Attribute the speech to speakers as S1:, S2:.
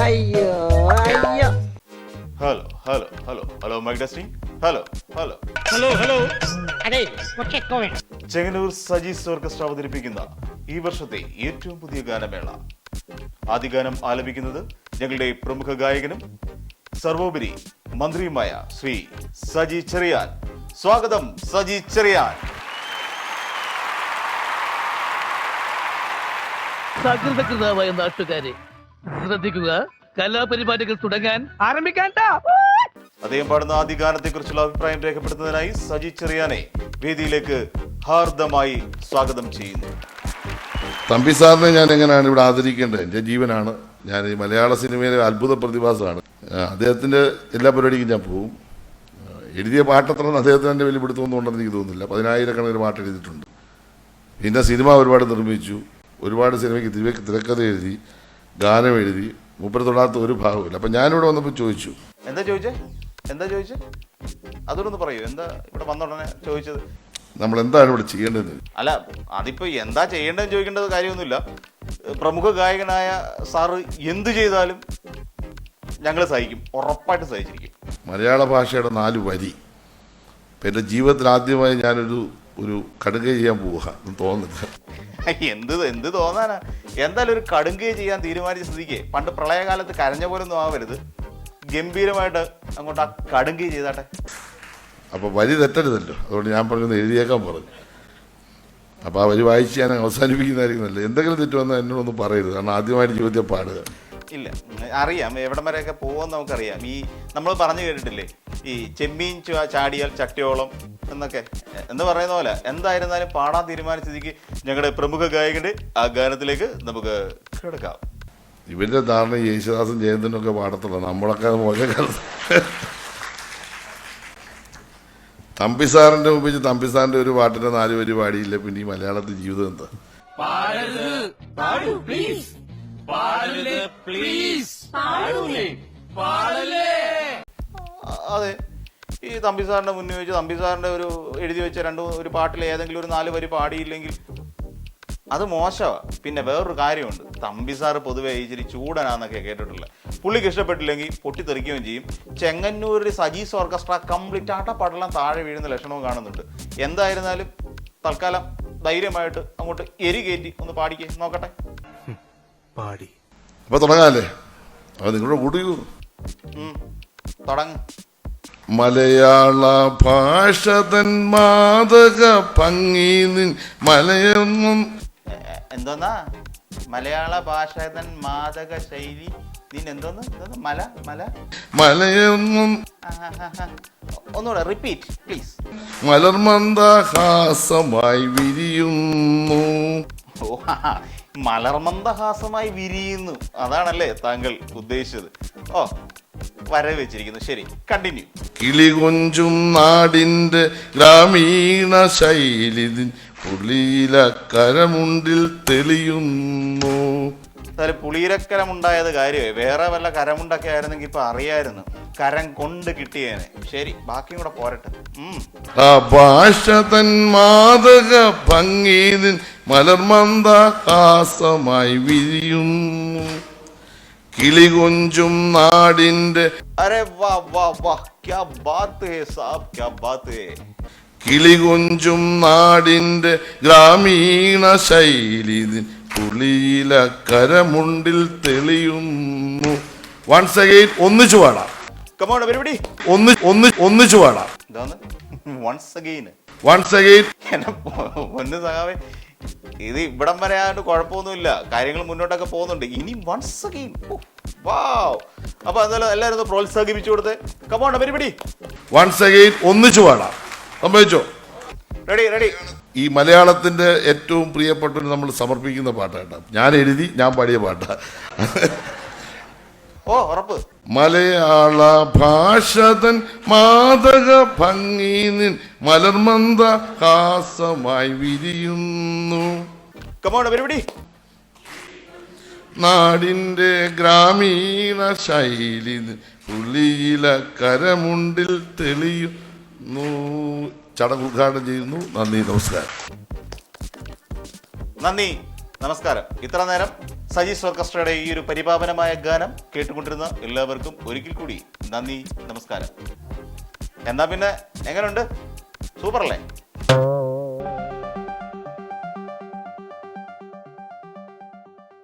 S1: അയ്യോ അയ്യോ.
S2: Hello hello hello hello mic testing. Hello hello
S3: hello hello.
S1: അതെ കൊച്ചെക്കോ വേണം.
S2: ചെങ്ങന്നൂർ സജീസ് ഓർക്കസ്ട്ര അവതരിപ്പിക്കുന്ന ഈ വർഷത്തെ ഏറ്റവും പുതിയ ഗാനമേള. ആദ്യ ഗാനം ആലപിക്കുന്നത് ഞങ്ങളുടെ പ്രമുഖ ഗായകനും സർവോപരി മന്ത്രിയുമായ ശ്രീ സജി ചെറിയാൻ. സ്വാഗതം സജി ചെറിയാൻ.
S4: സകൃതകൃതമായ നാട്ടുകാരെ ശ്രദ്ധിക്കുക, കലാപരിപാടികൾ തുടങ്ങാൻ ആരംഭിക്കാൻ.
S2: അദ്ദേഹം പാടുന്ന ആദ്യ ഗാനത്തെ കുറിച്ചുള്ള അഭിപ്രായം രേഖപ്പെടുത്തുന്നതിനായി സജി ചെറിയാനെ വേദിയിലേക്ക് ഹാർദമായി സ്വാഗതം ചെയ്യുന്നു.
S5: തമ്പി സാറിനെ ഞാൻ എങ്ങനെയാണ് ഇവിടെ ആദരിക്കേണ്ടത്? എൻ്റെ ജീവനാണ്. ഞാൻ ഈ മലയാള സിനിമയിലെ അത്ഭുത പ്രതിഭാസമാണ്. അദ്ദേഹത്തിൻ്റെ എല്ലാ പരിപാടിക്കും ഞാൻ പോവും. എഴുതിയ പാട്ടത്ര അദ്ദേഹത്തിന് എൻ്റെ വലിയ പിടുത്തമൊന്നും ഉണ്ടെന്ന് എനിക്ക് തോന്നുന്നില്ല. 10,000-കണക്കിന് പാട്ട് എഴുതിയിട്ടുണ്ട്. പിന്നെ സിനിമ ഒരുപാട് നിർമ്മിച്ചു, ഒരുപാട് സിനിമയ്ക്ക് തിരക്കഥ എഴുതി, ഗാനം എഴുതി. മൂപ്പര് തൊടാത്ത ഒരു ഭാഗമില്ല. അപ്പം ഞാനിവിടെ വന്നപ്പോൾ ചോദിച്ചു,
S2: എന്താ ചോദിച്ചേ അതോടൊന്ന് പറയൂ. എന്താ ഇവിടെ വന്നുടനെ ചോദിച്ചത്?
S5: നമ്മൾ എന്താണ് ഇവിടെ ചെയ്യേണ്ടത്?
S2: അല്ല, അതിപ്പോ എന്താ ചെയ്യേണ്ടതെന്ന് ചോദിക്കേണ്ടത് കാര്യമൊന്നുമില്ല. പ്രമുഖ ഗായകനായ സാറ് എന്തു ചെയ്താലും ഞങ്ങൾ സഹിക്കും, ഉറപ്പായിട്ട് സഹിച്ചിരിക്കും.
S5: മലയാള ഭാഷയുടെ 4 വരി എൻ്റെ ജീവിതത്തിൽ ആദ്യമായി ഞാനൊരു കടുക ചെയ്യാൻ പോവുക എന്ന് തോന്നുന്നില്ല.
S2: എന്ത് തോന്നാനാ? എന്തായാലും ഒരു കടുങ്കൈ ചെയ്യാൻ തീരുമാനിച്ച സ്ഥിതിക്ക് പണ്ട് പ്രളയകാലത്ത് കരഞ്ഞ പോലൊന്നും ആവരുത്. ഗംഭീരമായിട്ട് അങ്ങോട്ട് ആ കടുങ്കൈ ചെയ്താട്ടെ.
S5: അപ്പോൾ വരി തെറ്റരുതല്ലോ, അതുകൊണ്ട് ഞാൻ പറഞ്ഞൊന്ന് എഴുതിയേക്കാൻ പറഞ്ഞു. അപ്പോൾ ആ വരി വായിച്ച് ഞാൻ അവസാനിപ്പിക്കുന്നതായിരിക്കും നല്ലത്. എന്തെങ്കിലും തെറ്റ് വന്നാൽ എന്നോടൊന്നും പറയരുത്, കാരണം ആദ്യമായിട്ട് ചോദ്യം പാടുക.
S2: ഇല്ല, അറിയാം എവിടം വരെയൊക്കെ പോകുമെന്ന് നമുക്കറിയാം. ഈ നമ്മൾ പറഞ്ഞു കേട്ടിട്ടില്ലേ, ഈ ചെമ്മീൻ ചാടിയാൽ ചട്ടിയോളം എന്നൊക്കെ എന്ന് പറയുന്ന പോലെ എന്തായിരുന്നാലും പാടാൻ തീരുമാനിച്ചതിക്ക് ഞങ്ങളുടെ പ്രമുഖ ഗായകന്റെ ആ ഗാനത്തിലേക്ക് നമുക്ക് കിടക്കാം.
S5: ഇവരുടെ ധാരണ യേശുദാസും ജയന്തനൊക്കെ പാടത്തുള്ളൂ, നമ്മളൊക്കെ മോശക്കാലത്ത്. തമ്പി സാറിന്റെ മുമ്പിൽ തമ്പി സാറിന്റെ ഒരു പാട്ടിന്റെ 4 വരി പാടിയില്ല, പിന്നെ ഈ മലയാളത്തിൽ ജീവിതം എന്താ?
S2: അതെ, ഈ തമ്പി സാറിന്റെ മുന്നിൽ വെച്ച് തമ്പി സാറിന്റെ എഴുതി വെച്ച ഒരു പാട്ടിൽ ഏതെങ്കിലും ഒരു 4 വരി പാടിയില്ലെങ്കിൽ അത് മോശമാണ്. പിന്നെ വേറൊരു കാര്യമുണ്ട്, തമ്പി സാറ് പൊതുവെ ഇച്ചിരി ചൂടനാന്നൊക്കെ കേട്ടിട്ടുള്ളത്. പുള്ളിക്ക് ഇഷ്ടപ്പെട്ടില്ലെങ്കിൽ പൊട്ടിത്തെറിക്കുകയും ചെയ്യും. ചെങ്ങന്നൂരിൽ സജീസ് ഓർക്കസ്ട്ര കംപ്ലീറ്റ് ആട്ടപ്പാടെല്ലാം താഴെ വീഴുന്ന ലക്ഷണവും കാണുന്നുണ്ട്. എന്തായിരുന്നാലും തൽക്കാലം ധൈര്യമായിട്ട് അങ്ങോട്ട് കയറ്റി ഒന്ന് പാടിക്കേ നോക്കട്ടെ.
S3: പാടി
S5: അപ്പൊ തുടങ്ങാല്ലേ? അപ്പൊ നിങ്ങളുടെ കൂടിയൂ
S2: തുടങ്ങ്.
S5: മലയാള ഭാഷ തൻ മാതക ഭംഗി മലയൊന്നും
S2: എന്തോന്നാ? മലയാള ഭാഷ തൻ മാതക ശൈലി എന്തോന്ന്
S5: മലയൊന്നും
S2: ഒന്നുകൂടെ റിപ്പീറ്റ് പ്ലീസ്.
S5: മലർമന്ദഹാസമായി വിരിയുന്നു.
S2: ഓ, മലർമന്ദഹാസമായി വിരിയുന്നു, അതാണല്ലേ താങ്കൾ ഉദ്ദേശിച്ചത്? ഓ, വരവ് വെച്ചിരിക്കുന്നു. ശരി, കണ്ടിന്യൂ.
S5: കിളികൊഞ്ചും നാടിന്റെ ഗ്രാമീണ ശൈലി പുളിയില കരമുണ്ടിൽ തെളിയുന്നു.
S2: പുളിയിലക്കരമുണ്ടായത് കാര്യമായി. വേറെ വല്ല കരമുണ്ടൊക്കെ ആയിരുന്നെങ്കിൽ ഇപ്പൊ അറിയായിരുന്നു, കരം കൊണ്ട് കിട്ടിയേനെ. ശരി, ബാക്കിയും കൂടെ പോരട്ടെ.
S5: ആ ഭാഷ തൻ മാതക ഭംഗി മലർമന്ദഹാസമായി വിരിയുന്നു. കിളികൊഞ്ചും നാടിന്റെ
S2: അരെ വാ വാ വാ, ക്യാ ബാത്ത് ഹേ സാബ്, ക്യാ ബാത്ത് ഹേ.
S5: കിളികൊഞ്ചും നാടിന്റെ ഗ്രാമീണ ശൈലി പുളിയില കരമുണ്ടിൽ തെളിയുന്നു. വൺസ് അഗൈൻ ഒന്നിച്ചു പാടാം.
S2: Come on, everybody.
S5: ഒന്നിച്ചു പാടാം.
S2: Once again. പൊന്നു സഖാവേ, ഇത് ഇവിടം വരെ ആയിട്ട് കുഴപ്പമൊന്നുമില്ല, കാര്യങ്ങൾ മുന്നോട്ടൊക്കെ പോകുന്നുണ്ട്. ഇനി വൺസ് അഗൈൻ. വാവ്. അപ്പൊ എന്തായാലും എല്ലാവരും ഒന്ന് പ്രോത്സാഹിപ്പിച്ചു കൊടുത്തേ. Come on, everybody.
S5: Once again ഒന്നിച്ചു പാടാം. സംഭവിച്ചോ?
S2: റെഡി.
S5: ഈ മലയാളത്തിന്റെ ഏറ്റവും പ്രിയപ്പെട്ട നമ്മൾ സമർപ്പിക്കുന്ന പാട്ടാണ്. ഞാൻ എഴുതി ഞാൻ പാടിയ പാട്ടാ.
S2: ഓ, ഉറപ്പ്.
S5: മലയാള ഭാഷ തൻ മാതക ഭംഗി മലർമന്ദഹാസമായി വിരിയുന്നു.
S2: Come on, everybody.
S5: നാടിന്റെ ഗ്രാമീണ ശൈലി പുളിയില കരമുണ്ടിൽ തെളിയുന്നു. ചടങ്ങ് ഉദ്ഘാടനം ചെയ്യുന്നു. നന്ദി, നമസ്കാരം.
S2: നന്ദി, നമസ്കാരം. ഇത്ര നേരം സജീസ് ഓർക്കസ്ട്രയുടെ ഈ ഒരു പരിപാവനമായ ഗാനം കേട്ടുകൊണ്ടിരുന്ന എല്ലാവർക്കും ഒരിക്കൽ കൂടി നന്ദി, നമസ്കാരം. എന്നാ പിന്നെ എങ്ങനെയുണ്ട്? സൂപ്പർ അല്ലേ?